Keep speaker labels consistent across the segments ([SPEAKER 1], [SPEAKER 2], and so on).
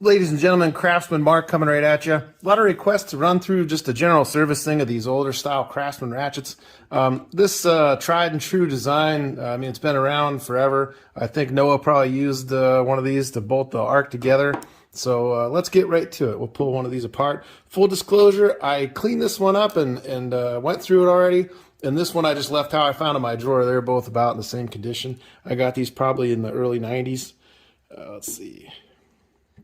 [SPEAKER 1] Ladies and gentlemen, Craftsman Mark coming right at you. A lot of requests to run through just a general service thing of these older style Craftsman ratchets. This tried and true design, I mean, it's been around forever. I think Noah probably used one of these to bolt the arc together. So let's get right to it. We'll pull one of these apart. Full disclosure, I cleaned this one up and went through it already. And this one I just left how I found in my drawer. They're both about in the same condition. I got these probably in the early 90s. Let's see.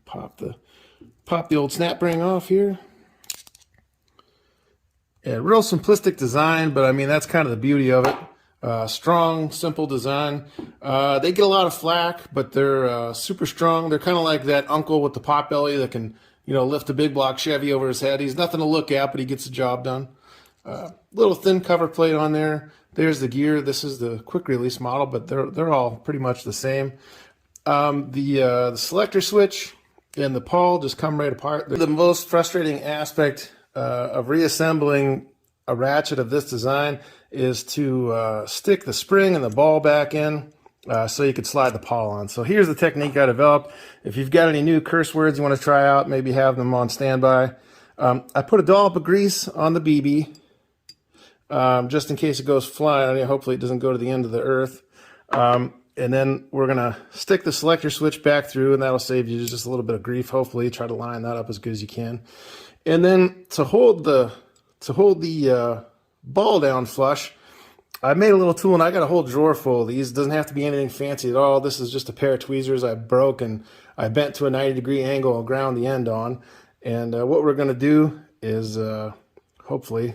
[SPEAKER 1] Pop the old snap ring off here. Yeah, real simplistic design, but I mean that's kind of the beauty of it. Strong, simple design. They get a lot of flack, but they're super strong. They're kind of like that uncle with the pot belly that can, lift a big block Chevy over his head. He's nothing to look at, but he gets the job done. Little thin cover plate on there. There's the gear. This is the quick release model, but they're all pretty much the same. The selector switch and the pawl just come right apart. The most frustrating aspect of reassembling a ratchet of this design is to stick the spring and the ball back in so you could slide the pawl on. So here's the technique I developed. If you've got any new curse words you want to try out, maybe have them on standby. I put a dollop of grease on the BB just in case it goes flying. Hopefully it doesn't go to the end of the earth. And then we're going to stick the selector switch back through, and that'll save you just a little bit of grief. Hopefully, try to line that up as good as you can. And then to hold the ball down flush, I made a little tool, and I got a whole drawer full of these. It doesn't have to be anything fancy at all. This is just a pair of tweezers I broke, and I bent to a 90-degree angle and ground the end on. And what we're going to do is hopefully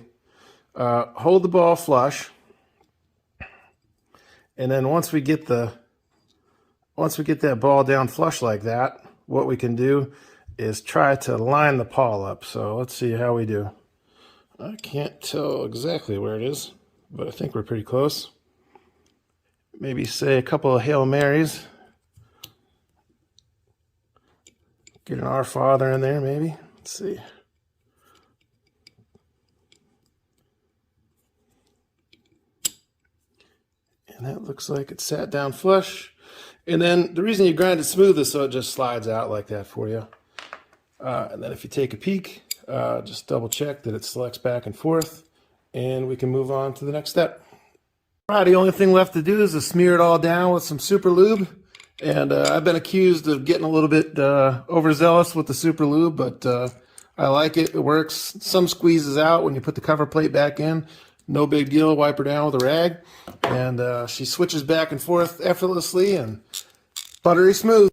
[SPEAKER 1] hold the ball flush. And then once we get that ball down flush like that, what we can do is try to line the pawl up. So let's see how we do. I can't tell exactly where it is, but I think we're pretty close. Maybe say a couple of Hail Marys. Get an Our Father in there maybe. Let's see. And that looks like it sat down flush. And then the reason you grind it smooth is so it just slides out like that for you. And then if you take a peek, just double check that it selects back and forth, and we can move on to the next step. All right, the only thing left to do is to smear it all down with some super lube. And I've been accused of getting a little bit overzealous with the super lube, but I like it. It works. Some squeezes out when you put the cover plate back in. No big deal. Wipe her down with a rag, and she switches back and forth effortlessly and buttery smooth.